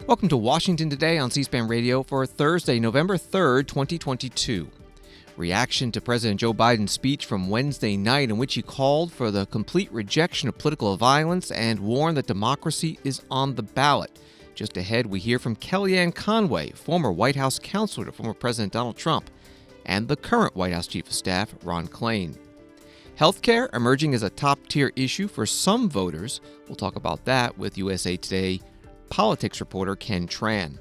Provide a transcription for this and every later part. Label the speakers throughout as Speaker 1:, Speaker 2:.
Speaker 1: Welcome to Washington Today on C-SPAN Radio for Thursday, November 3rd, 2022. Reaction to President Joe Biden's speech from Wednesday night in which he called for the complete rejection of political violence and warned that democracy is on the ballot. Just ahead, we hear from Kellyanne Conway, former White House counselor to former President Donald Trump, and the current White House Chief of Staff, Ron Klain. Healthcare emerging as a top-tier issue for some voters. We'll talk about that with USA Today politics reporter Ken Tran.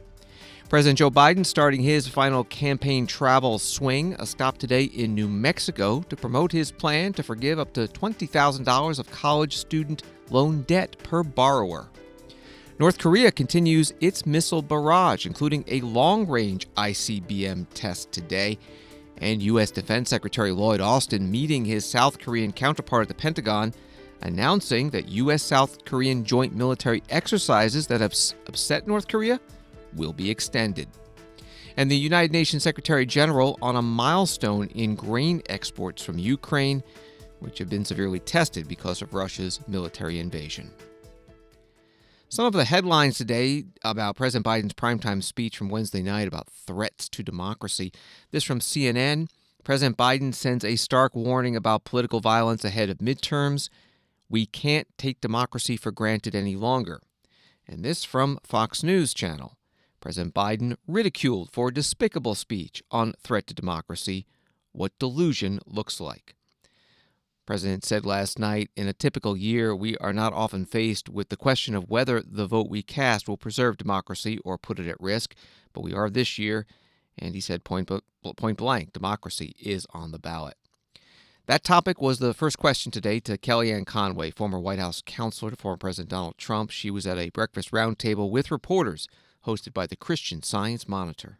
Speaker 1: President Joe Biden starting his final campaign travel swing, a stop today in New Mexico to promote his plan to forgive up to $20,000 of college student loan debt per borrower. North Korea continues its missile barrage, including a long-range ICBM test today. And U.S. Defense Secretary Lloyd Austin meeting his South Korean counterpart at the Pentagon, announcing that U.S.-South Korean joint military exercises that have upset North Korea will be extended. And the United Nations Secretary General on a milestone in grain exports from Ukraine, which have been severely tested because of Russia's military invasion. Some of the headlines today about President Biden's primetime speech from Wednesday night about threats to democracy. This from CNN. President Biden sends a stark warning about political violence ahead of midterms. We can't take democracy for granted any longer. And this from Fox News Channel. President Biden ridiculed for despicable speech on threat to democracy, what delusion looks like. President said last night, in a typical year, we are not often faced with the question of whether the vote we cast will preserve democracy or put it at risk, but we are this year, and he said point blank, democracy is on the ballot. That topic was the first question today to Kellyanne Conway, former White House counselor to former President Donald Trump. She was at a breakfast roundtable with reporters hosted by the Christian Science Monitor.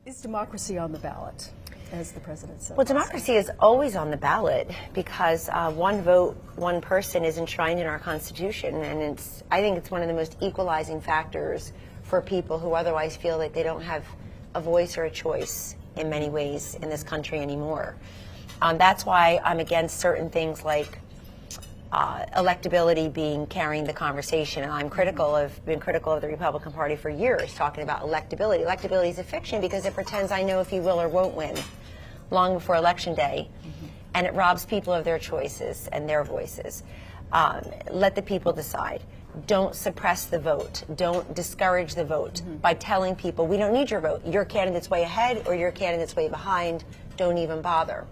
Speaker 2: Is democracy on the ballot, as the president said?
Speaker 3: Well, democracy is always on the ballot because one vote, one person is enshrined in our Constitution, and I think it's one of the most equalizing factors for people who otherwise feel that they don't have a voice or a choice in many ways in this country anymore. That's why I'm against certain things like electability carrying the conversation. And I'm been critical of the Republican Party for years, talking about electability. Electability is a fiction because it pretends I know if you will or won't win long before Election Day. And it robs people of their choices and their voices. Let the people decide. Don't suppress the vote. Don't discourage the vote by telling people, we don't need your vote. Your candidate's way ahead or your candidate's way behind. Don't even bother.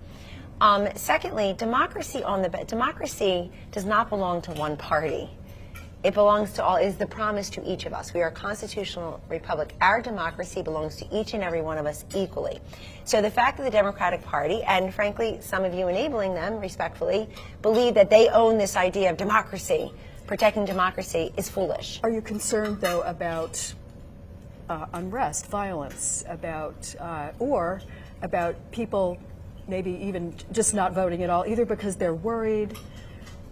Speaker 3: Secondly, democracy does not belong to one party. It belongs to all, is the promise to each of us. We are a constitutional republic. Our democracy belongs to each and every one of us equally. So the fact that the Democratic Party, and frankly, some of you enabling them respectfully, believe that they own this idea of democracy, protecting democracy, is foolish.
Speaker 2: Are you concerned, though, about unrest, violence, or about people maybe even just not voting at all, either because they're worried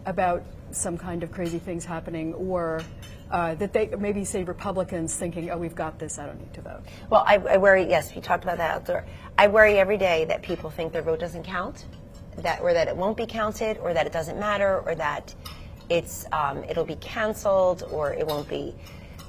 Speaker 2: about some kind of crazy things happening, or that they maybe say Republicans thinking, oh, we've got this, I don't need to vote?
Speaker 3: Well, I worry, yes, you talked about that outdoor. I worry every day that people think their vote doesn't count, or that it won't be counted, or that it doesn't matter, or that it'll be canceled, or it won't be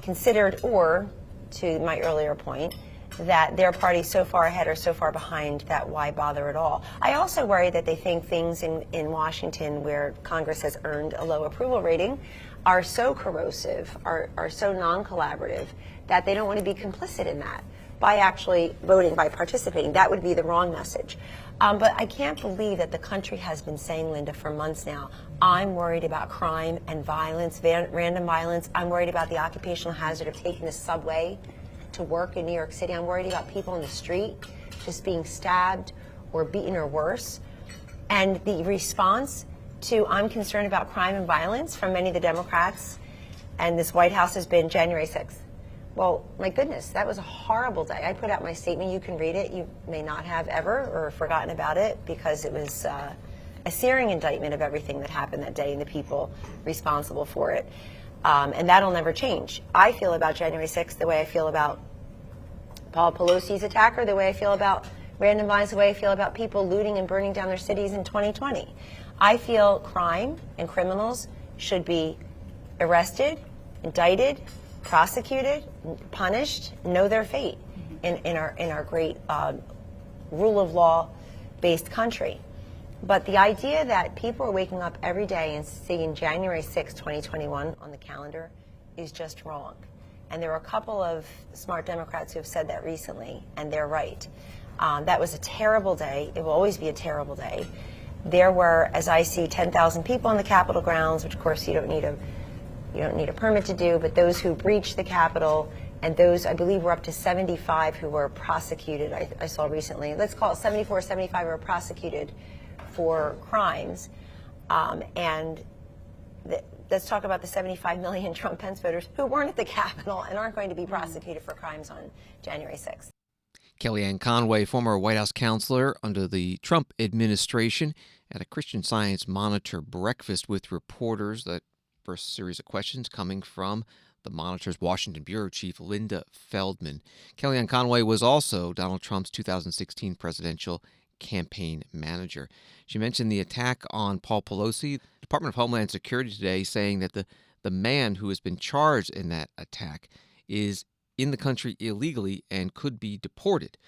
Speaker 3: considered, or, to my earlier point, that their party's so far ahead or so far behind that why bother at all. I also worry that they think things in Washington, where Congress has earned a low approval rating, are so corrosive, are so non-collaborative, that they don't want to be complicit in that by actually voting, by participating. That would be the wrong message. But I can't believe that the country has been saying, Linda, for months now, I'm worried about crime and violence, random violence. I'm worried about the occupational hazard of taking the subway to work in New York City. I'm worried about people in the street just being stabbed or beaten or worse. And the response to I'm concerned about crime and violence from many of the Democrats and this White House has been January 6th. Well, my goodness, that was a horrible day. I put out my statement. You can read it. You may not have ever or forgotten about it because it was a searing indictment of everything that happened that day and the people responsible for it. And that'll never change. I feel about January 6th the way I feel about Paul Pelosi's attacker, the way I feel about random violence, the way I feel about people looting and burning down their cities in 2020. I feel crime and criminals should be arrested, indicted, prosecuted, punished, know their fate in our great rule of law based country. But the idea that people are waking up every day and seeing January 6, 2021 on the calendar is just wrong. And there are a couple of smart Democrats who have said that recently, and they're right. That was a terrible day. It will always be a terrible day. There were, as I see, 10,000 people on the Capitol grounds, which of course you don't need a permit to do, but those who breached the Capitol, and those, I believe, were up to 75 who were prosecuted, I saw recently. Let's call it 74, 75 were prosecuted for crimes. Let's talk about the 75 million Trump-Pence voters who weren't at the Capitol and aren't going to be prosecuted for crimes on January 6th.
Speaker 1: Kellyanne Conway, former White House counselor under the Trump administration, at a Christian Science Monitor breakfast with reporters. That first series of questions coming from the Monitor's Washington bureau chief, Linda Feldman. Kellyanne Conway was also Donald Trump's 2016 presidential campaign manager. She mentioned the attack on Paul Pelosi. The Department of Homeland Security today saying that the man who has been charged in that attack is in the country illegally and could be deported.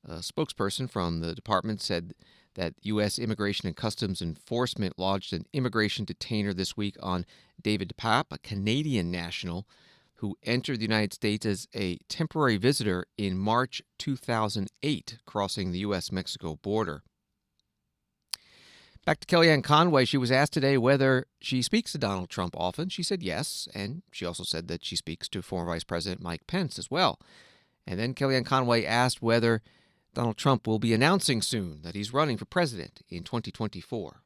Speaker 1: A spokesperson from the department said that U.S. Immigration and Customs Enforcement lodged an immigration detainer this week on David DePape, a Canadian national who entered the United States as a temporary visitor in March 2008, crossing the U.S.-Mexico border. Back to Kellyanne Conway. She was asked today whether she speaks to Donald Trump often. She said yes, and she also said that she speaks to former Vice President Mike Pence as well. And then Kellyanne Conway asked whether Donald Trump will be announcing soon that he's running for president in 2024.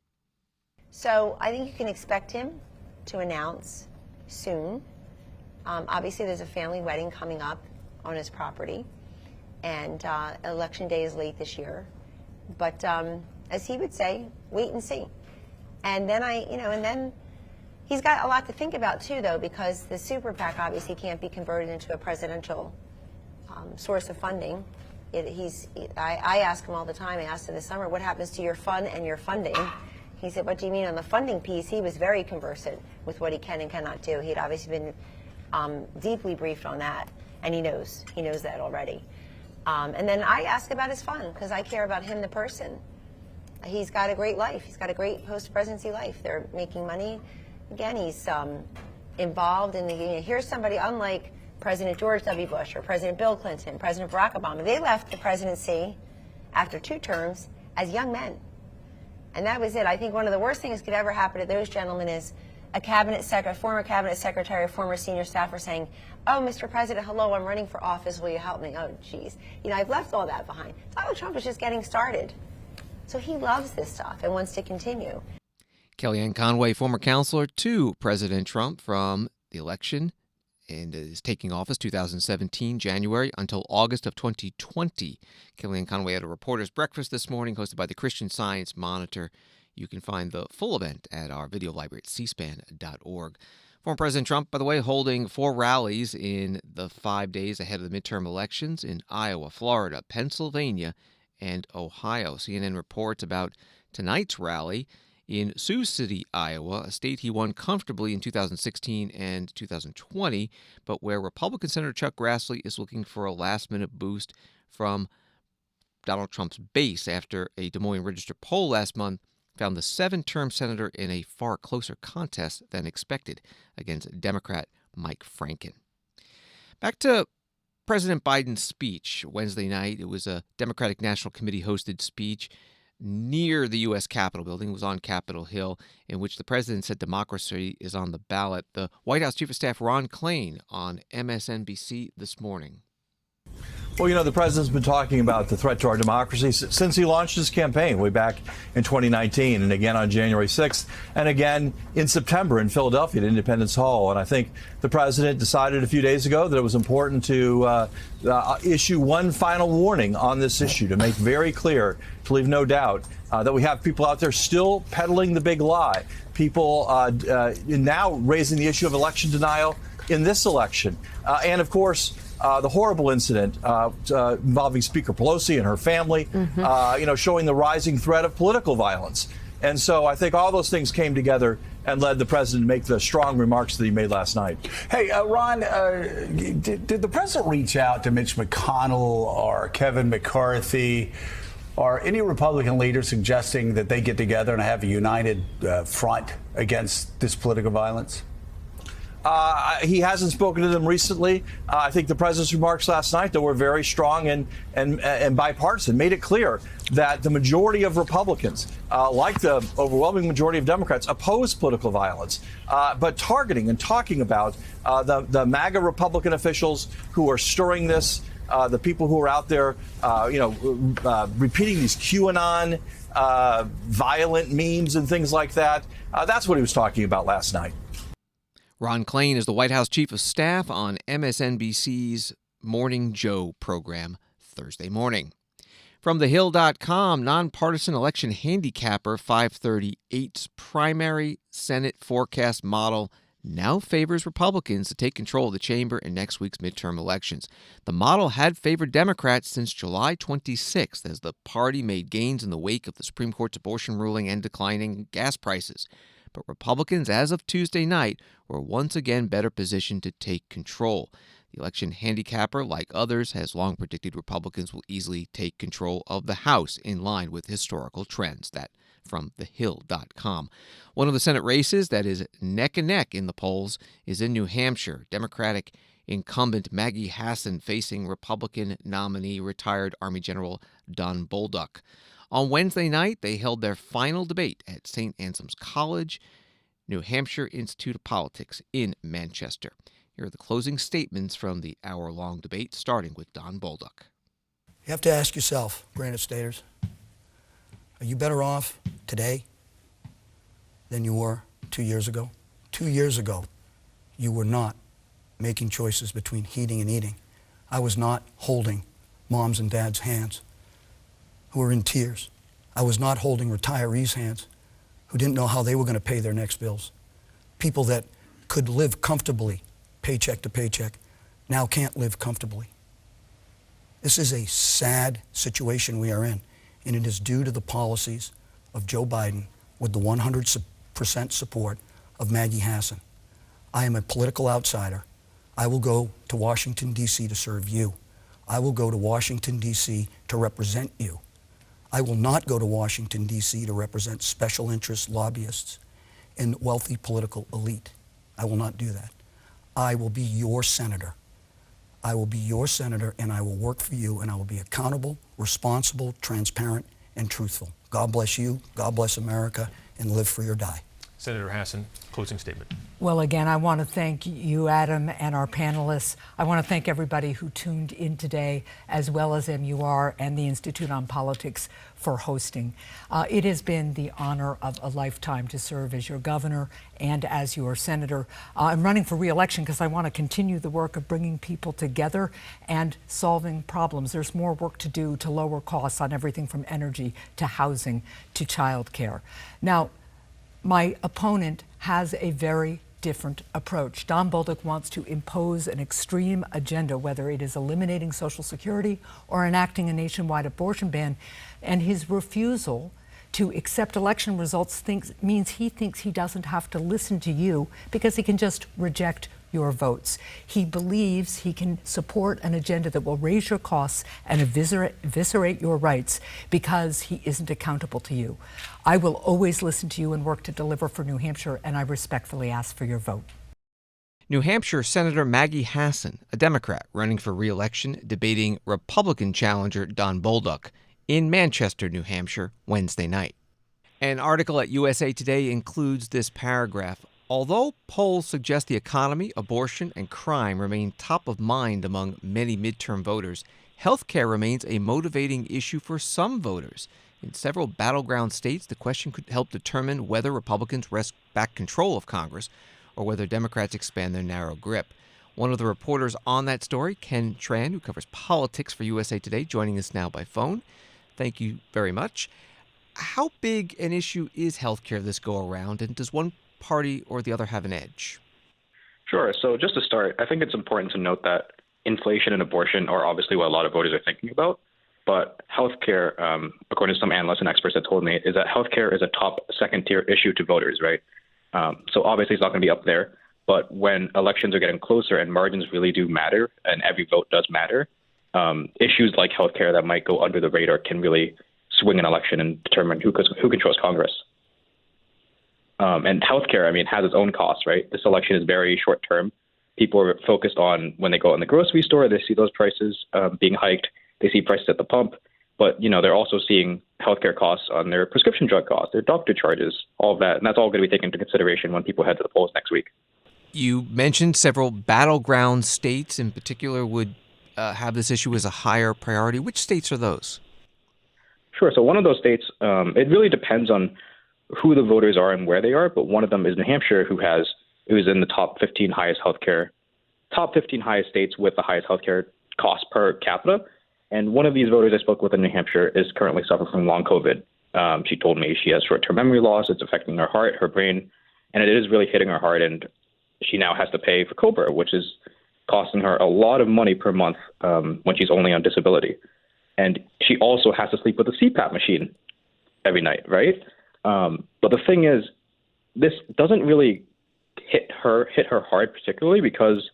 Speaker 3: So I think you can expect him to announce soon. Obviously, there's a family wedding coming up on his property, and Election Day is late this year. But as he would say, wait and see. And then and then he's got a lot to think about too, though, because the super PAC obviously can't be converted into a presidential source of funding. I ask him all the time. I asked him this summer, what happens to your fund and your funding? He said, what do you mean on the funding piece? He was very conversant with what he can and cannot do. He'd obviously been deeply briefed on that, and he knows that already. And then I ask about his fund because I care about him, the person. He's got a great life. He's got a great post-presidency life. They're making money. Again, he's involved in here's somebody unlike President George W. Bush or President Bill Clinton, President Barack Obama. They left the presidency after 2 terms as young men. And that was it. I think one of the worst things that could ever happen to those gentlemen is a former cabinet secretary or former senior staffer saying, oh, Mr. President, hello, I'm running for office. Will you help me? Oh, geez. I've left all that behind. Donald Trump is just getting started. So he loves this stuff and wants to continue.
Speaker 1: Kellyanne Conway, former counselor to President Trump from the election, and is taking office 2017, January, until August of 2020. Kellyanne Conway had a reporter's breakfast this morning hosted by the Christian Science Monitor. You can find the full event at our video library at cspan.org. Former President Trump, by the way, holding 4 rallies in the 5 days ahead of the midterm elections in Iowa, Florida, Pennsylvania, and Ohio. CNN reports about tonight's rally in Sioux City, Iowa, a state he won comfortably in 2016 and 2020, but where Republican Senator Chuck Grassley is looking for a last-minute boost from Donald Trump's base after a Des Moines Register poll last month found the 7-term senator in a far closer contest than expected against Democrat Mike Franken. Back to President Biden's speech Wednesday night. It was a Democratic National Committee-hosted speech near the U.S. Capitol building. It was on Capitol Hill, in which the president said democracy is on the ballot. The White House Chief of Staff Ron Klain on MSNBC this morning.
Speaker 4: Well, the president's been talking about the threat to our democracy since he launched his campaign way back in 2019, and again on January 6th, and again in September in Philadelphia at Independence Hall. And I think the president decided a few days ago that it was important to issue one final warning on this issue, to make very clear, to leave no doubt, that we have people out there still peddling the big lie, people now raising the issue of election denial in this election. And of course, the horrible incident involving Speaker Pelosi and her family, showing the rising threat of political violence. And so I think all those things came together and led the president to make the strong remarks that he made last night.
Speaker 5: Hey, Ron, did the president reach out to Mitch McConnell or Kevin McCarthy or any Republican leaders suggesting that they get together and have a united front against this political violence?
Speaker 4: He hasn't spoken to them recently. I think the president's remarks last night, though, were very strong and bipartisan, made it clear that the majority of Republicans, like the overwhelming majority of Democrats, oppose political violence. But targeting and talking about the MAGA Republican officials who are stirring this, the people who are out there, repeating these QAnon violent memes and things like that. That's what he was talking about last night.
Speaker 1: Ron Klain is the White House Chief of Staff on MSNBC's Morning Joe program Thursday morning. From thehill.com, nonpartisan election handicapper 538's primary Senate forecast model now favors Republicans to take control of the chamber in next week's midterm elections. The model had favored Democrats since July 26th as the party made gains in the wake of the Supreme Court's abortion ruling and declining gas prices. But Republicans, as of Tuesday night, were once again better positioned to take control. The election handicapper, like others, has long predicted Republicans will easily take control of the House in line with historical trends. That from thehill.com. One of the Senate races that is neck and neck in the polls is in New Hampshire. Democratic incumbent Maggie Hassan facing Republican nominee retired Army General Don Bolduc. On Wednesday night, they held their final debate at St. Anselm's College, New Hampshire Institute of Politics in Manchester. Here are the closing statements from the hour-long debate, starting with Don Bolduc.
Speaker 6: You have to ask yourself, Granite Staters, are you better off today than you were 2 years ago? 2 years ago, you were not making choices between heating and eating. I was not holding moms and dads' hands who were in tears. I was not holding retirees' hands who didn't know how they were going to pay their next bills. People that could live comfortably, paycheck to paycheck, now can't live comfortably. This is a sad situation we are in, and it is due to the policies of Joe Biden with the 100% support of Maggie Hassan. I am a political outsider. I will go to Washington, D.C. to serve you. I will go to Washington, D.C. to represent you. I will not go to Washington, D.C. to represent special interest lobbyists and wealthy political elite. I will not do that. I will be your senator. I will be your senator, and I will work for you, and I will be accountable, responsible, transparent, and truthful. God bless you, God bless America, and live free or die.
Speaker 7: Senator Hassan, closing statement.
Speaker 8: Well, again, I want to thank you, Adam, and our panelists. I want to thank everybody who tuned in today, as well as MUR and the Institute on Politics for hosting. It has been the honor of a lifetime to serve as your governor and as your senator. I'm running for re-election because I want to continue the work of bringing people together and solving problems. There's more work to do to lower costs on everything from energy to housing to childcare. Now, my opponent has a very different approach. Don Bolduc wants to impose an extreme agenda, whether it is eliminating Social Security or enacting a nationwide abortion ban, and his refusal to accept election results means he thinks he doesn't have to listen to you because he can just reject your votes. He believes he can support an agenda that will raise your costs and eviscerate your rights because he isn't accountable to you. I will always listen to you and work to deliver for New Hampshire, and I respectfully ask for your vote.
Speaker 1: New Hampshire Senator Maggie Hassan, a Democrat running for re-election, debating Republican challenger Don Bolduc in Manchester, New Hampshire, Wednesday night. An article at USA Today includes this paragraph. Although polls suggest the economy, abortion, and crime remain top of mind among many midterm voters, health care remains a motivating issue for some voters. In several battleground states, the question could help determine whether Republicans wrest back control of Congress or whether Democrats expand their narrow grip. One of the reporters on that story, Ken Tran, who covers politics for USA Today, joining us now by phone. Thank you very much. How big an issue is health care this go-around, and does one party or the other have an edge?
Speaker 9: Sure. So just to start, I think it's important to note that inflation and abortion are obviously what a lot of voters are thinking about. But healthcare, according to some analysts and experts that told me, is that healthcare is a top second-tier issue to voters, right? So obviously it's not going to be up there. But when elections are getting closer and margins really do matter and every vote does matter, issues like healthcare that might go under the radar can really swing an election and determine who controls Congress. And healthcare, I mean, has its own costs, right? This election is very short term. People are focused on when they go in the grocery store, they see those prices being hiked. They see prices at the pump. But, they're also seeing healthcare costs on their prescription drug costs, their doctor charges, all of that. And that's all going to be taken into consideration when people head to the polls next week.
Speaker 1: You mentioned several battleground states in particular would have this issue as a higher priority. Which states are those?
Speaker 9: Sure. So one of those states, it really depends on who the voters are and where they are. But one of them is New Hampshire, it was in the top 15 highest states with the highest healthcare cost per capita. And one of these voters I spoke with in New Hampshire is currently suffering from long COVID. She told me she has short-term memory loss. It's affecting her heart, her brain, and it is really hitting her heart. And she now has to pay for COBRA, which is costing her a lot of money per month when she's only on disability. And she also has to sleep with a CPAP machine every night, right? But the thing is, this doesn't really hit her hard particularly because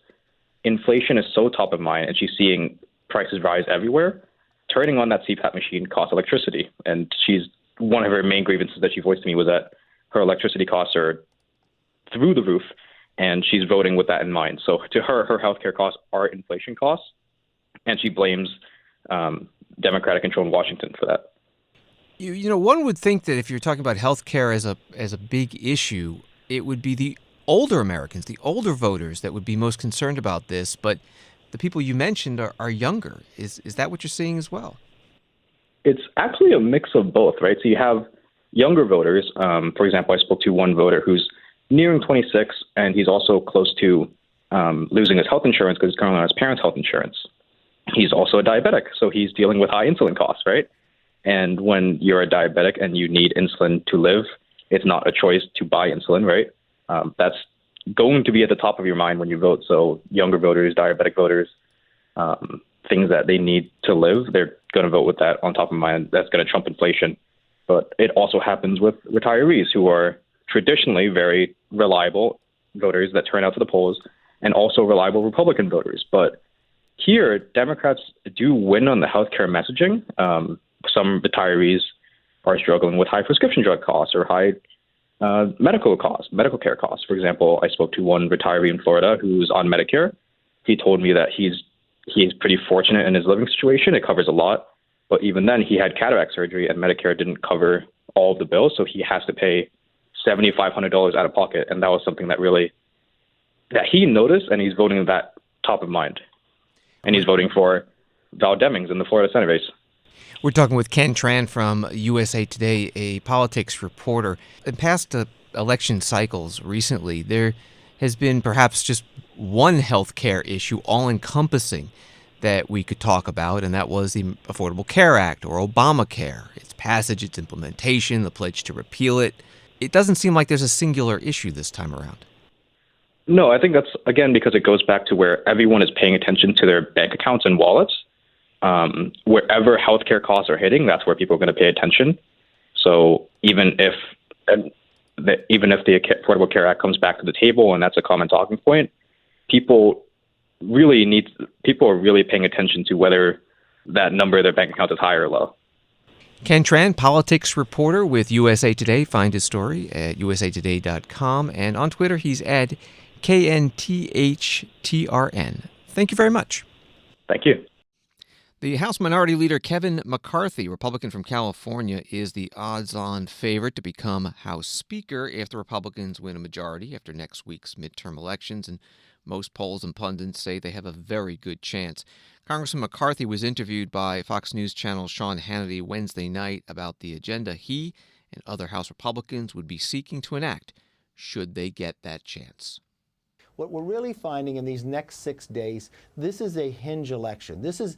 Speaker 9: inflation is so top of mind and she's seeing prices rise everywhere. Turning on that CPAP machine costs electricity. And one of her main grievances that she voiced to me was that her electricity costs are through the roof, and she's voting with that in mind. So to her healthcare costs are inflation costs, and she blames Democratic control in Washington for that.
Speaker 1: One would think that if you're talking about healthcare as a big issue, it would be the older Americans, the older voters that would be most concerned about this. But the people you mentioned are younger. Is that what you're seeing as well?
Speaker 9: It's actually a mix of both, right? So you have younger voters. For example, I spoke to one voter who's nearing 26, and he's also close to losing his health insurance because he's currently on his parents' health insurance. He's also a diabetic, so he's dealing with high insulin costs, right? And when you're a diabetic and you need insulin to live, it's not a choice to buy insulin, right? That's going to be at the top of your mind when you vote. So younger voters, diabetic voters, things that they need to live, they're going to vote with that on top of mind. That's going to trump inflation. But it also happens with retirees who are traditionally very reliable voters that turn out to the polls and also reliable Republican voters. But here, Democrats do win on the healthcare messaging. Some retirees are struggling with high prescription drug costs or high medical care costs. For example, I spoke to one retiree in Florida who's on Medicare. He told me that he's pretty fortunate in his living situation. It covers a lot. But even then, he had cataract surgery and Medicare didn't cover all of the bills. So he has to pay $7,500 out of pocket. And that was something that he noticed, and he's voting that top of mind. And he's voting for Val Demings in the Florida Senate race.
Speaker 1: We're talking with Ken Tran from USA Today, a politics reporter. In past election cycles recently, there has been perhaps just one healthcare issue all-encompassing that we could talk about, and that was the Affordable Care Act, or Obamacare, its passage, its implementation, the pledge to repeal it. It doesn't seem like there's a singular issue this time around.
Speaker 9: No, I think that's, again, because it goes back to where everyone is paying attention to their bank accounts and wallets. Wherever healthcare costs are hitting, that's where people are going to pay attention. So even if the Affordable Care Act comes back to the table and that's a common talking point, people are really paying attention to whether that number of their bank account is high or low.
Speaker 1: Ken Tran, politics reporter with USA Today. Find his story at usatoday.com, and on Twitter he's at KNTHTRN. Thank you very much.
Speaker 9: Thank you.
Speaker 1: The House Minority Leader Kevin McCarthy, Republican from California, is the odds-on favorite to become House Speaker if the Republicans win a majority after next week's midterm elections, and most polls and pundits say they have a very good chance. Congressman McCarthy was interviewed by Fox News Channel's Sean Hannity Wednesday night about the agenda he and other House Republicans would be seeking to enact should they get that chance.
Speaker 10: What we're really finding in these next 6 days, this is a hinge election. This is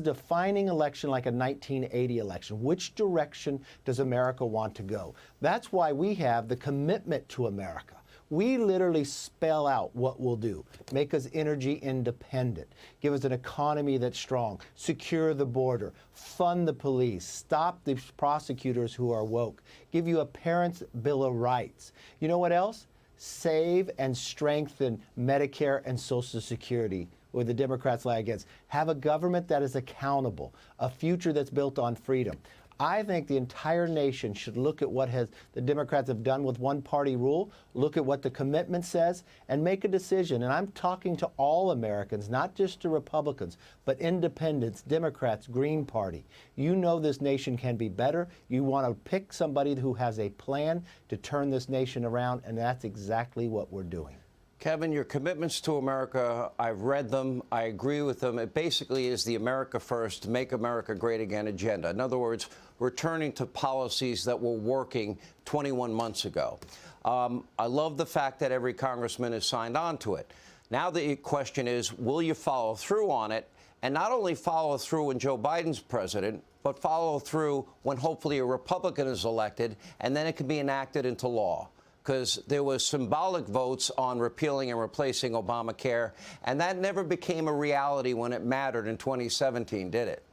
Speaker 10: defining election like a 1980 election. Which direction does America want to go? That's why we have the commitment to America. We literally spell out what we'll do. Make us energy independent. Give us an economy that's strong. Secure the border. Fund the police. Stop the prosecutors who are woke. Give you a parent's bill of rights. You know what else? save and strengthen Medicare and Social Security, where the Democrats lie against. Have a government that is accountable, a future that's built on freedom. I think the entire nation should look at what the Democrats have done with one-party rule, look at what the commitment says, and make a decision. And I'm talking to all Americans, not just to Republicans, but independents, Democrats, Green Party. You know this nation can be better. You want to pick somebody who has a plan to turn this nation around, and that's exactly what we're doing.
Speaker 11: Kevin, your commitments to America, I've read them. I agree with them. It basically is the America First, Make America Great Again agenda. In other words, returning to policies that were working 21 months ago. I love the fact that every congressman has signed on to it. Now the question is, will you follow through on it? And not only follow through when Joe Biden's president, but follow through when hopefully a Republican is elected, and then it can be enacted into law. Because there was symbolic votes on repealing and replacing Obamacare, and that never became a reality when it mattered in 2017, did it?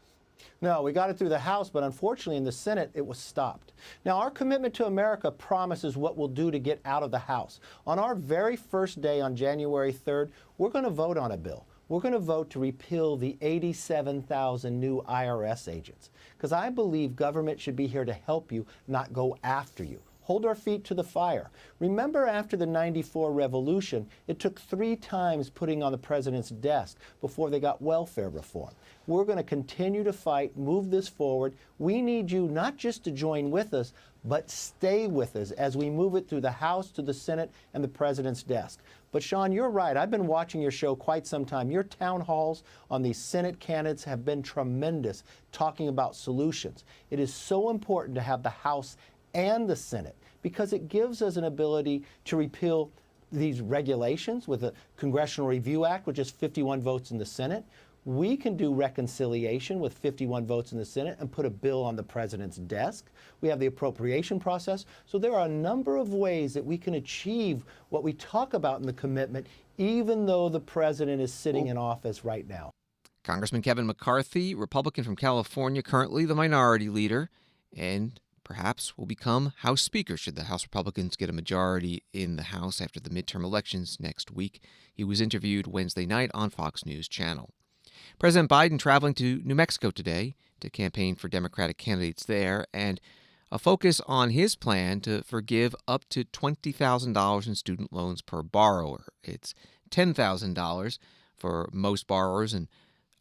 Speaker 10: No, we got it through the House, but unfortunately in the Senate it was stopped. Now, our commitment to America promises what we'll do to get out of the House. On our very first day on January 3rd, we're going to vote on a bill. We're going to vote to repeal the 87,000 new IRS agents, because I believe government should be here to help you, not go after you. Hold our feet to the fire. Remember, after the '94 revolution, it took 3 times putting on the president's desk before they got welfare reform. We're going to continue to fight, move this forward. We need you not just to join with us, but stay with us as we move it through the House to the Senate and the president's desk. But Sean, you're right. I've been watching your show quite some time. Your town halls on these Senate candidates have been tremendous, talking about solutions. It is so important to have the House and the Senate, because it gives us an ability to repeal these regulations with the Congressional Review Act, which is 51 votes in the Senate. We can do reconciliation with 51 votes in the Senate and put a bill on the president's desk. We have the appropriation process. So there are a number of ways that we can achieve what we talk about in the commitment, even though the president is sitting in office right now.
Speaker 1: Congressman Kevin McCarthy, Republican from California, currently the minority leader, and perhaps will become House Speaker should the House Republicans get a majority in the House after the midterm elections next week. He was interviewed Wednesday night on Fox News Channel. President Biden traveling to New Mexico today to campaign for Democratic candidates there, and a focus on his plan to forgive up to $20,000 in student loans per borrower. It's $10,000 for most borrowers and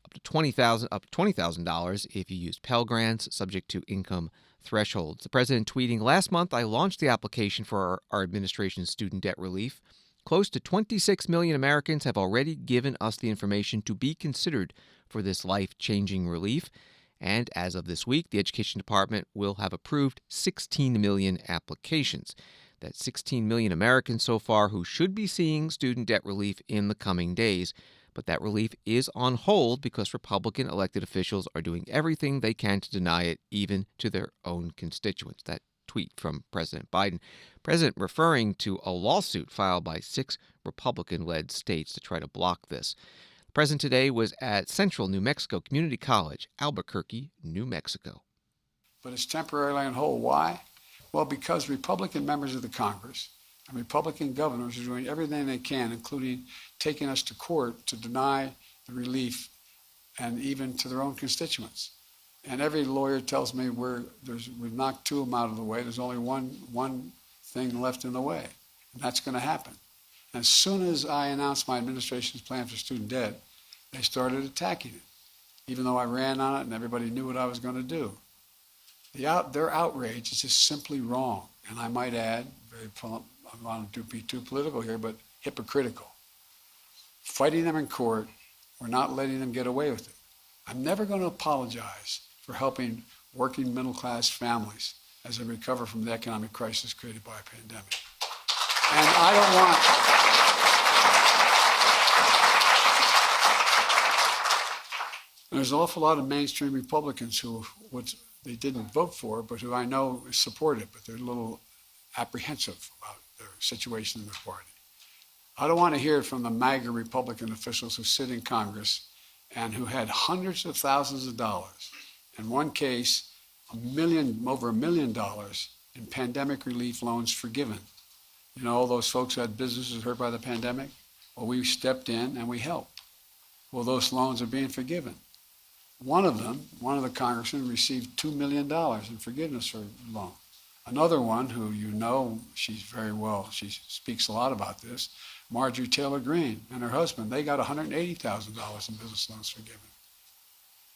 Speaker 1: up to $20,000 if you use Pell Grants, subject to income thresholds. The president tweeting, "Last month, I launched the application for our administration's student debt relief. Close to 26 million Americans have already given us the information to be considered for this life-changing relief. And as of this week, the Education Department will have approved 16 million applications. That's 16 million Americans so far who should be seeing student debt relief in the coming days. But that relief is on hold because Republican elected officials are doing everything they can to deny it, even to their own constituents." That tweet from President Biden. President referring to a lawsuit filed by 6 Republican-led states to try to block this. The president today was at Central New Mexico Community College, Albuquerque, New Mexico.
Speaker 12: But it's temporarily on hold. Why? Well, because Republican members of the Congress and Republican governors are doing everything they can, including taking us to court to deny the relief and even to their own constituents. And every lawyer tells me we've knocked 2 of them out of the way. There's only one thing left in the way, and that's going to happen. And as soon as I announced my administration's plan for student debt, they started attacking it, even though I ran on it and everybody knew what I was going to do. Their outrage is just simply wrong, and I might add, I don't want to be too political here, but hypocritical. Fighting them in court, we're not letting them get away with it. I'm never going to apologize for helping working middle-class families as they recover from the economic crisis created by a pandemic. And I don't want... There's an awful lot of mainstream Republicans who they didn't vote for, but who I know support it, but they're a little apprehensive about their situation in their party. I don't want to hear it from the MAGA Republican officials who sit in Congress and who had hundreds of thousands of dollars. In one case, over $1 million in pandemic relief loans forgiven. You know, all those folks who had businesses hurt by the pandemic? Well, we stepped in and we helped. Well, those loans are being forgiven. One of the congressmen received $2 million in forgiveness for a loan. Another one, who you know, she speaks a lot about this, Marjorie Taylor Greene and her husband, they got $180,000 in business loans forgiven.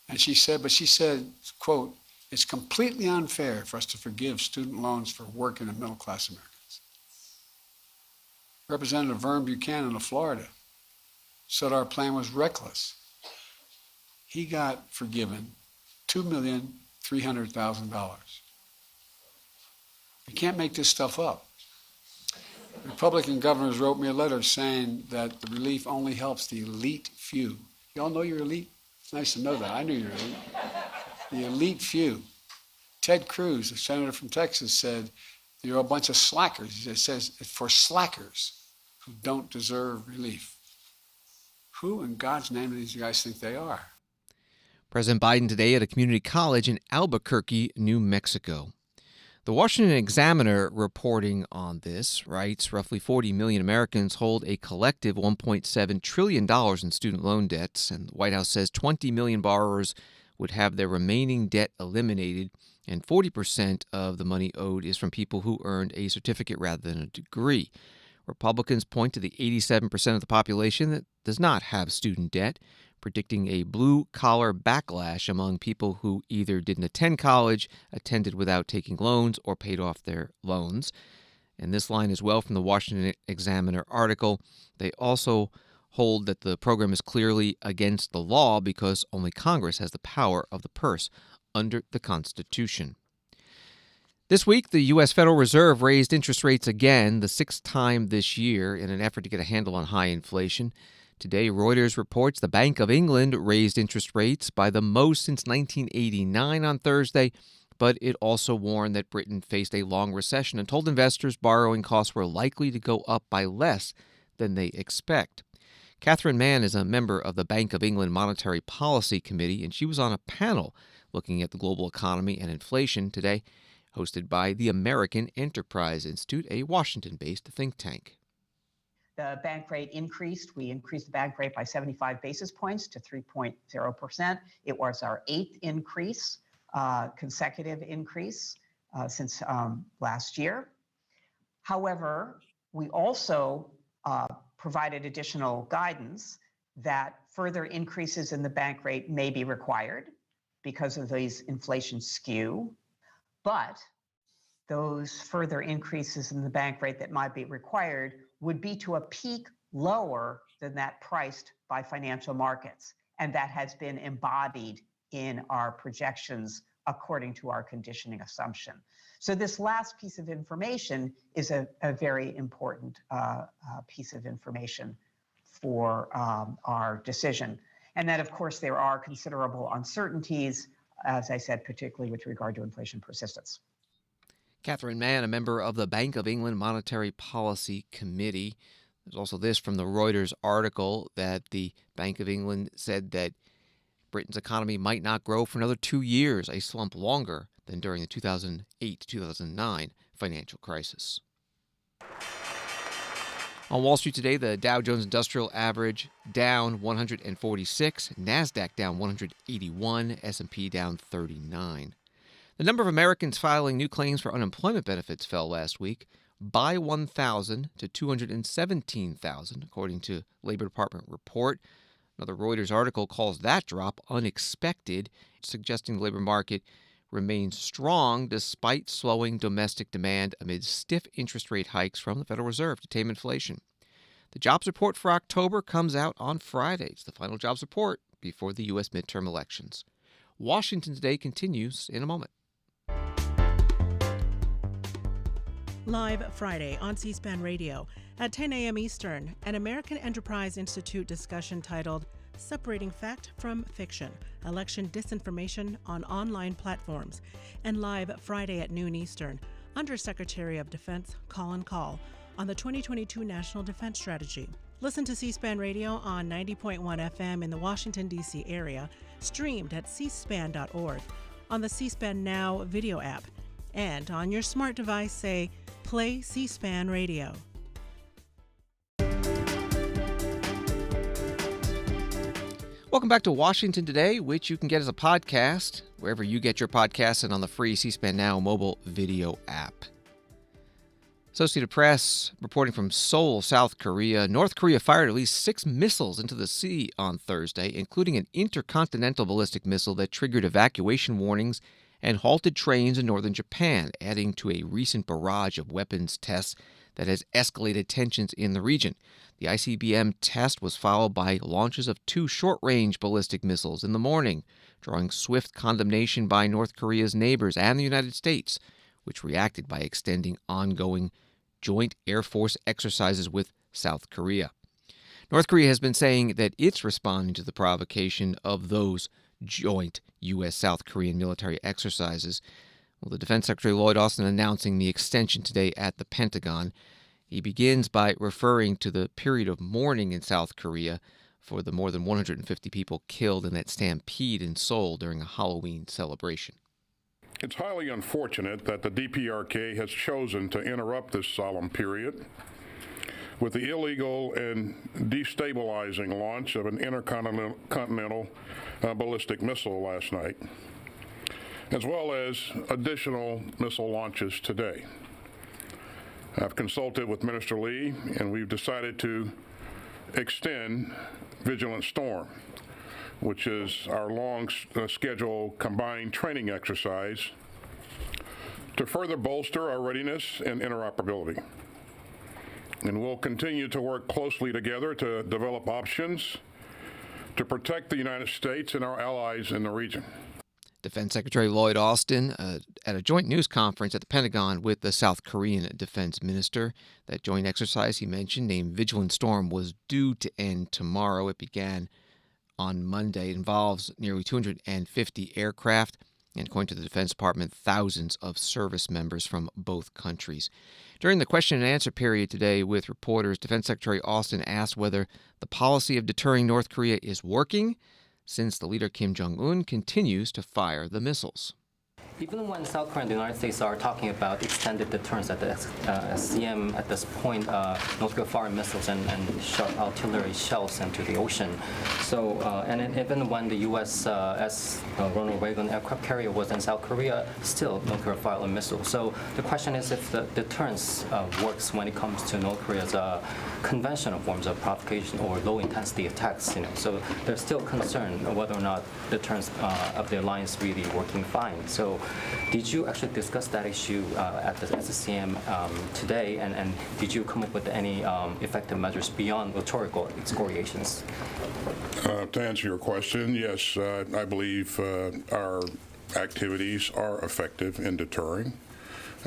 Speaker 12: And she said, quote, "It's completely unfair for us to forgive student loans for working and middle-class Americans." Representative Vern Buchanan of Florida said our plan was reckless. He got forgiven $2,300,000. You can't make this stuff up. Republican governors wrote me a letter saying that the relief only helps the elite few. You all know you're elite? It's nice to know that. I knew you were elite. The elite few. Ted Cruz, a senator from Texas, said you're a bunch of slackers. It says it's for slackers who don't deserve relief. Who in God's name do these guys think they are?
Speaker 1: President Biden today at a community college in Albuquerque, New Mexico. The Washington Examiner, reporting on this, writes roughly 40 million Americans hold a collective $1.7 trillion in student loan debts, and the White House says 20 million borrowers would have their remaining debt eliminated, and 40% of the money owed is from people who earned a certificate rather than a degree. Republicans point to the 87% of the population that does not have student debt, predicting a blue-collar backlash among people who either didn't attend college, attended without taking loans, or paid off their loans. And this line as well from the Washington Examiner article. They also hold that the program is clearly against the law because only Congress has the power of the purse under the Constitution. This week, the U.S. Federal Reserve raised interest rates again, the sixth time this year, in an effort to get a handle on high inflation. Today, Reuters reports the Bank of England raised interest rates by the most since 1989 on Thursday, but it also warned that Britain faced a long recession and told investors borrowing costs were likely to go up by less than they expect. Catherine Mann is a member of the Bank of England Monetary Policy Committee, and she was on a panel looking at the global economy and inflation today, hosted by the American Enterprise Institute, a Washington-based think tank.
Speaker 13: The bank rate increased. We increased the bank rate by 75 basis points to 3.0%. It was our eighth consecutive increase since last year. However, we also provided additional guidance that further increases in the bank rate may be required because of these inflation skew, but those further increases in the bank rate that might be required would be to a peak lower than that priced by financial markets. And that has been embodied in our projections according to our conditioning assumption. So this last piece of information is a very important piece of information for our decision. And then, of course, there are considerable uncertainties, as I said, particularly with regard to inflation persistence.
Speaker 1: Catherine Mann, a member of the Bank of England Monetary Policy Committee. There's also this from the Reuters article that the Bank of England said that Britain's economy might not grow for another 2 years, a slump longer than during the 2008-2009 financial crisis. On Wall Street today, the Dow Jones Industrial Average down 146, NASDAQ down 181, S&P down 39. The number of Americans filing new claims for unemployment benefits fell last week by 1,000 to 217,000, according to Labor Department report. Another Reuters article calls that drop unexpected, suggesting the labor market remains strong despite slowing domestic demand amid stiff interest rate hikes from the Federal Reserve to tame inflation. The jobs report for October comes out on Friday. It's the final jobs report before the U.S. midterm elections. Washington Today continues in a moment.
Speaker 14: Live Friday on C-SPAN Radio at 10 a.m. Eastern, an American Enterprise Institute discussion titled Separating Fact from Fiction, Election Disinformation on Online Platforms, and live Friday at noon Eastern, Undersecretary of Defense Colin Kahl on the 2022 National Defense Strategy. Listen to C-SPAN Radio on 90.1 FM in the Washington, D.C. area, streamed at cspan.org, on the C-SPAN Now video app, and on your smart device say, Play C-SPAN Radio.
Speaker 1: Welcome back to Washington Today, which you can get as a podcast wherever you get your podcasts and on the free C-SPAN Now mobile video app. Associated Press reporting from Seoul, South Korea. North Korea fired at least 6 missiles into the sea on Thursday, including an intercontinental ballistic missile that triggered evacuation warnings and halted trains in northern Japan, adding to a recent barrage of weapons tests that has escalated tensions in the region. The ICBM test was followed by launches of 2 short-range ballistic missiles in the morning, drawing swift condemnation by North Korea's neighbors and the United States, which reacted by extending ongoing joint Air Force exercises with South Korea. North Korea has been saying that it's responding to the provocation of those joint U.S.-South Korean military exercises. Well, the Defense Secretary Lloyd Austin announcing the extension today at the Pentagon. He begins by referring to the period of mourning in South Korea for the more than 150 people killed in that stampede in Seoul during a Halloween celebration.
Speaker 15: It's highly unfortunate that the DPRK has chosen to interrupt this solemn period with the illegal and destabilizing launch of an intercontinental ballistic missile last night, as well as additional missile launches today. I've consulted with Minister Lee, and we've decided to extend Vigilant Storm, which is our long-scheduled combined training exercise to further bolster our readiness and interoperability. And we'll continue to work closely together to develop options to protect the United States and our allies in the region.
Speaker 1: Defense Secretary Lloyd Austin at a joint news conference at the Pentagon with the South Korean defense minister. That joint exercise he mentioned, named Vigilant Storm, was due to end tomorrow. It began on Monday. It involves nearly 250 aircraft, and according to the Defense Department, thousands of service members from both countries. During the question and answer period today with reporters, Defense Secretary Austin asked whether the policy of deterring North Korea is working, since the leader Kim Jong-un continues to fire the missiles.
Speaker 16: Even when South Korea and the United States are talking about extended deterrence at the SCM at this point, North Korea firing missiles and shot artillery shells into the ocean. So, and even when the U.S. Ronald Reagan aircraft carrier was in South Korea, still North Korea fired a missile. So the question is if the deterrence works when it comes to North Korea's conventional forms of provocation or low-intensity attacks. So there's still concern whether or not deterrence of the alliance really working fine. So did you actually discuss that issue at the SCM today, and did you come up with any effective measures beyond rhetorical excoriations?
Speaker 15: To answer your question, yes, I believe our activities are effective in deterring.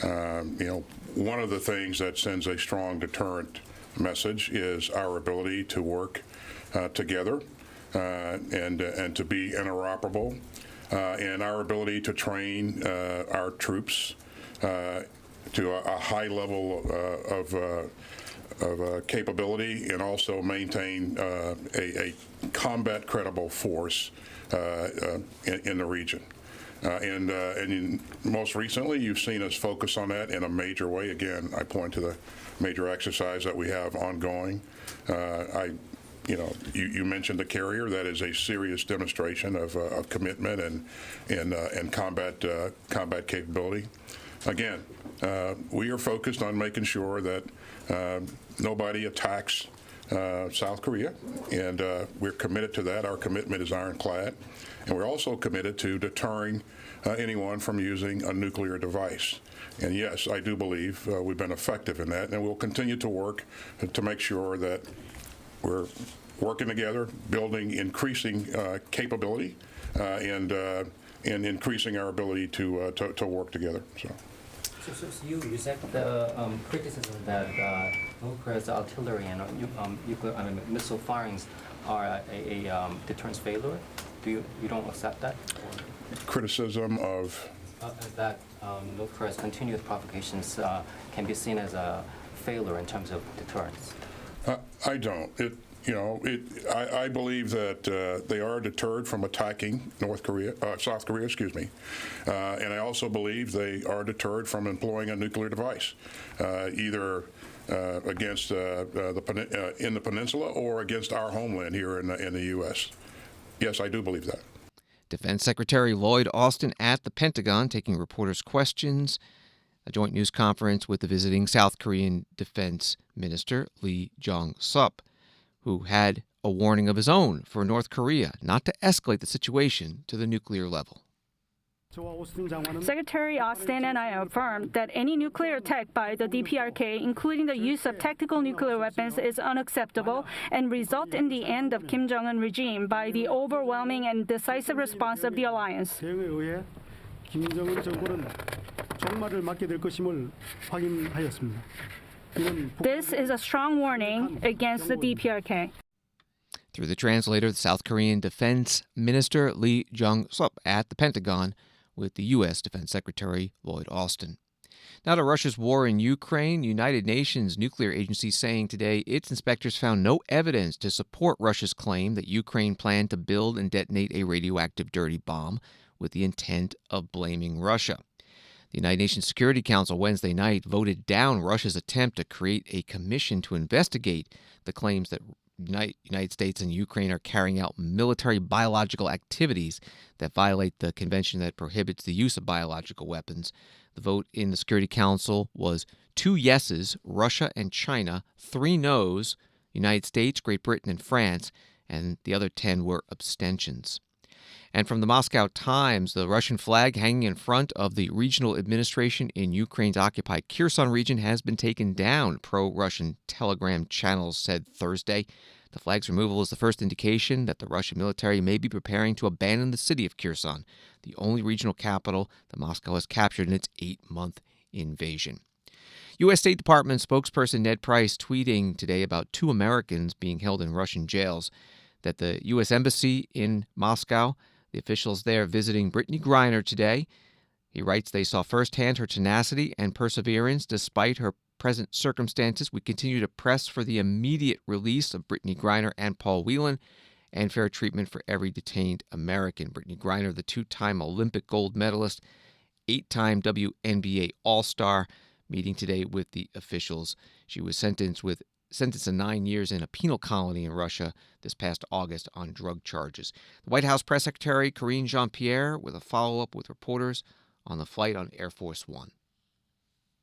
Speaker 15: One of the things that sends a strong deterrent message is our ability to work together and to be interoperable. And our ability to train our troops to a high level of capability, and also maintain a combat credible force in the region. And most recently, you've seen us focus on that in a major way. Again, I point to the major exercise that we have ongoing. You mentioned the carrier. That is a serious demonstration of commitment and combat capability. Again, we are focused on making sure that nobody attacks South Korea, and we're committed to that. Our commitment is ironclad, and we're also committed to deterring anyone from using a nuclear device. And yes, I do believe we've been effective in that, and we'll continue to work to make sure that we're working together, building increasing capability, and increasing our ability to work together.
Speaker 16: So you said the criticism that North Korea's artillery and missile firings are a deterrence failure. You don't accept that?
Speaker 15: Criticism of
Speaker 16: that North Korea's continued provocations can be seen as a failure in terms of deterrence.
Speaker 15: I don't. I believe that they are deterred from attacking South Korea, and I also believe they are deterred from employing a nuclear device, either against in the peninsula or against our homeland here in the U.S. Yes, I do believe that.
Speaker 1: Defense Secretary Lloyd Austin at the Pentagon taking reporters' questions. A joint news conference with the visiting South Korean Defense Minister Lee Jong-sup, who had a warning of his own for North Korea not to escalate the situation to the nuclear level.
Speaker 17: Secretary Austin and I affirmed that any nuclear attack by the DPRK, including the use of tactical nuclear weapons, is unacceptable and result in the end of Kim Jong-un regime by the overwhelming and decisive response of the alliance. This is a strong warning against the DPRK.
Speaker 1: Through the translator, the South Korean Defense Minister Lee Jong-sup at the Pentagon with the U.S. Defense Secretary Lloyd Austin. Now to Russia's war in Ukraine. United Nations nuclear agency saying today its inspectors found no evidence to support Russia's claim that Ukraine planned to build and detonate a radioactive dirty bomb with the intent of blaming Russia. The United Nations Security Council Wednesday night voted down Russia's attempt to create a commission to investigate the claims that United States and Ukraine are carrying out military biological activities that violate the convention that prohibits the use of biological weapons. The vote in the Security Council was 2 yeses, Russia and China, 3 noes, United States, Great Britain, and France, and the other 10 were abstentions. And from the Moscow Times, the Russian flag hanging in front of the regional administration in Ukraine's occupied Kherson region has been taken down, pro-Russian Telegram channels said Thursday. The flag's removal is the first indication that the Russian military may be preparing to abandon the city of Kherson, the only regional capital that Moscow has captured in its 8-month invasion. U.S. State Department spokesperson Ned Price tweeting today about 2 Americans being held in Russian jails, that the U.S. Embassy in Moscow, the officials there visiting Brittany Griner today. He writes they saw firsthand her tenacity and perseverance despite her present circumstances. We continue to press for the immediate release of Brittany Griner and Paul Whelan and fair treatment for every detained American. Brittany Griner, the 2-time Olympic gold medalist, 8-time WNBA All-Star, meeting today with the officials. She was sentenced to 9 years in a penal colony in Russia this past August on drug charges. The White House Press Secretary Karine Jean-Pierre with a follow-up with reporters on the flight on Air Force One.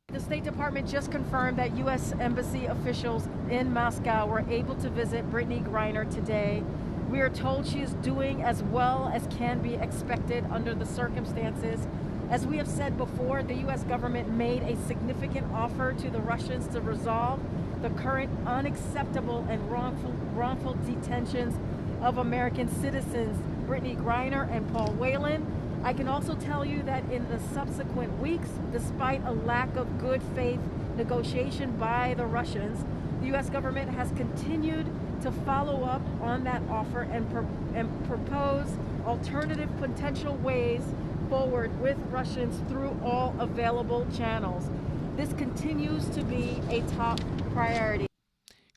Speaker 18: The State Department just confirmed that U.S. Embassy officials in Moscow were able to visit Brittany Griner today. We are told she is doing as well as can be expected under the circumstances. As we have said before, the U.S. government made a significant offer to the Russians to resolve the current unacceptable and wrongful detentions of American citizens, Brittany Griner and Paul Whelan. I can also tell you that in the subsequent weeks, despite a lack of good faith negotiation by the Russians, the U.S. government has continued to follow up on that offer and propose alternative potential ways forward with Russians through all available channels. This continues to be a top priority.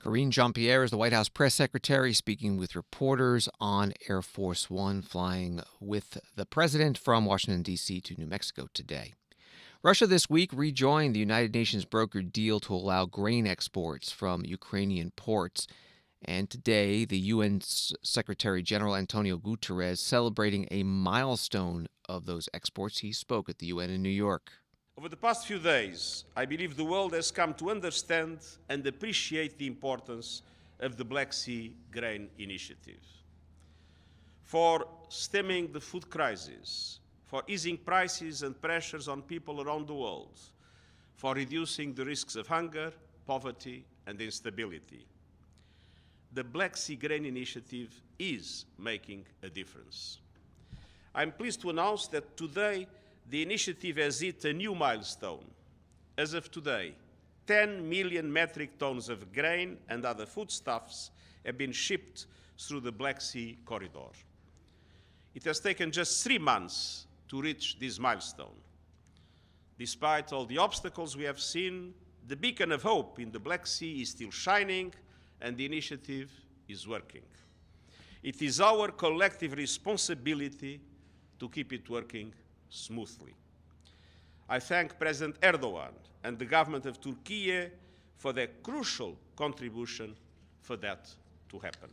Speaker 1: Karine Jean-Pierre is the White House press secretary speaking with reporters on Air Force One, flying with the president from Washington, D.C. to New Mexico today. Russia this week rejoined the United Nations brokered deal to allow grain exports from Ukrainian ports. And today, the UN Secretary General Antonio Guterres celebrating a milestone of those exports. He spoke at the UN in New York.
Speaker 19: Over the past few days, I believe the world has come to understand and appreciate the importance of the Black Sea Grain Initiative. For stemming the food crisis, for easing prices and pressures on people around the world, for reducing the risks of hunger, poverty, and instability. The Black Sea Grain Initiative is making a difference. I'm pleased to announce that today the initiative has hit a new milestone. As of today, 10 million metric tons of grain and other foodstuffs have been shipped through the Black Sea corridor. It has taken just 3 months to reach this milestone. Despite all the obstacles we have seen, the beacon of hope in the Black Sea is still shining and the initiative is working. It is our collective responsibility to keep it working smoothly. I thank President Erdogan and the government of Turkey for their crucial contribution for that to happen.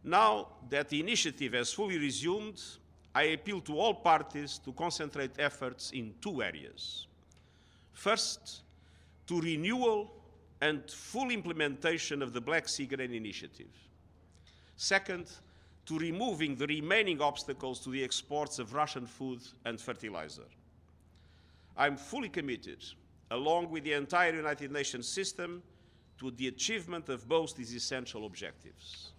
Speaker 19: Now that the initiative has fully resumed, I appeal to all parties to concentrate efforts in two areas. First, to renewal and full implementation of the Black Sea Grain Initiative. Second, to removing the remaining obstacles to the exports of Russian food and fertilizer. I'm fully committed, along with the entire United Nations system, to the achievement of both these essential objectives.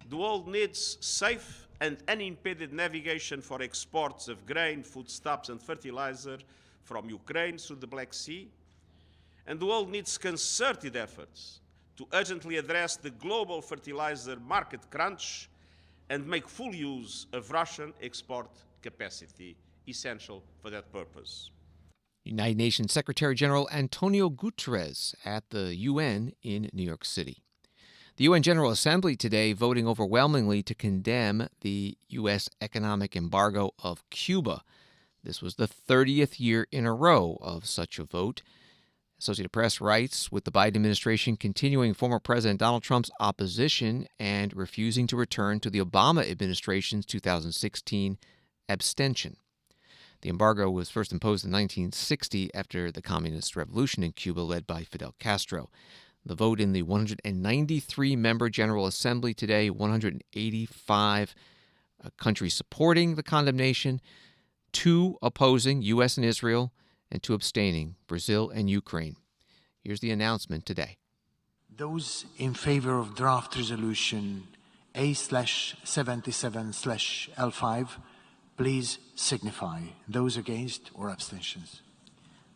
Speaker 19: The world needs safe and unimpeded navigation for exports of grain, foodstuffs, and fertilizer from Ukraine through the Black Sea, and the world needs concerted efforts to urgently address the global fertilizer market crunch and make full use of Russian export capacity, essential for that purpose.
Speaker 1: United Nations Secretary General Antonio Guterres at the UN in New York City. The UN General Assembly today voting overwhelmingly to condemn the U.S. economic embargo of Cuba. This was the 30th year in a row of such a vote. Associated Press writes, with the Biden administration continuing former President Donald Trump's opposition and refusing to return to the Obama administration's 2016 abstention. The embargo was first imposed in 1960 after the communist revolution in Cuba led by Fidel Castro. The vote in the 193-member General Assembly today, 185 countries supporting the condemnation, 2 opposing, U.S. and Israel, and 2 abstaining, Brazil and Ukraine. Here's the announcement today.
Speaker 20: Those in favor of draft resolution A/77/L5, please signify. Those against or abstentions.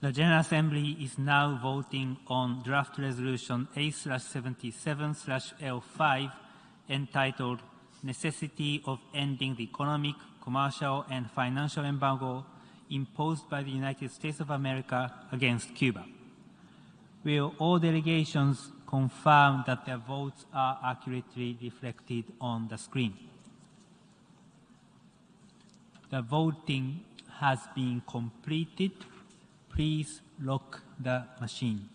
Speaker 21: The General Assembly is now voting on draft resolution A/77/L5 entitled Necessity of Ending the Economic, Commercial, and Financial Embargo imposed by the United States of America against Cuba. Will all delegations confirm that their votes are accurately reflected on the screen? The voting has been completed. Please lock the machine.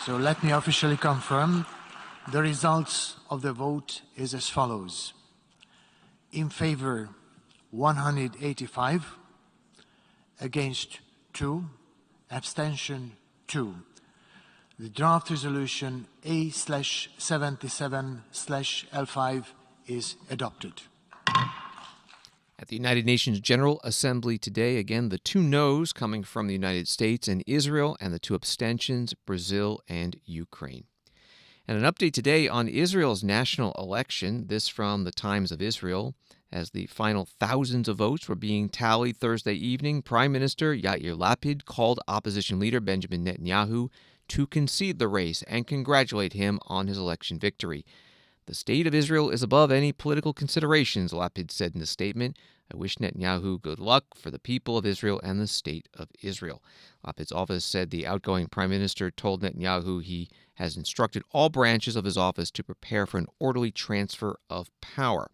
Speaker 20: So let me officially confirm the results of the vote is as follows. In favor, 185, against 2, abstention 2. The draft resolution A/77/L5 is adopted.
Speaker 1: At the United Nations General Assembly today, again, the 2 noes coming from the United States and Israel, and the 2 abstentions, Brazil and Ukraine. And an update today on Israel's national election, this from the Times of Israel. As the final thousands of votes were being tallied Thursday evening, Prime Minister Yair Lapid called opposition leader Benjamin Netanyahu to concede the race and congratulate him on his election victory. The state of Israel is above any political considerations, Lapid said in a statement. I wish Netanyahu good luck for the people of Israel and the state of Israel. Lapid's office said the outgoing prime minister told Netanyahu he has instructed all branches of his office to prepare for an orderly transfer of power.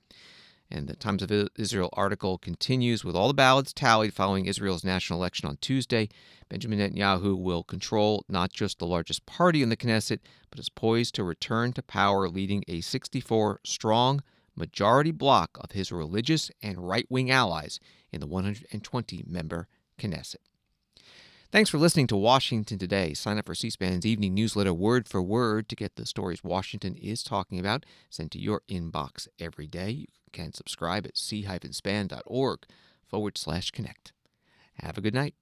Speaker 1: And the Times of Israel article continues, with all the ballots tallied following Israel's national election on Tuesday, Benjamin Netanyahu will control not just the largest party in the Knesset, but is poised to return to power leading a 64-strong majority bloc of his religious and right-wing allies in the 120-member Knesset. Thanks for listening to Washington Today. Sign up for C-SPAN's evening newsletter word for word to get the stories Washington is talking about sent to your inbox every day. You can subscribe at c-span.org/connect. Have a good night.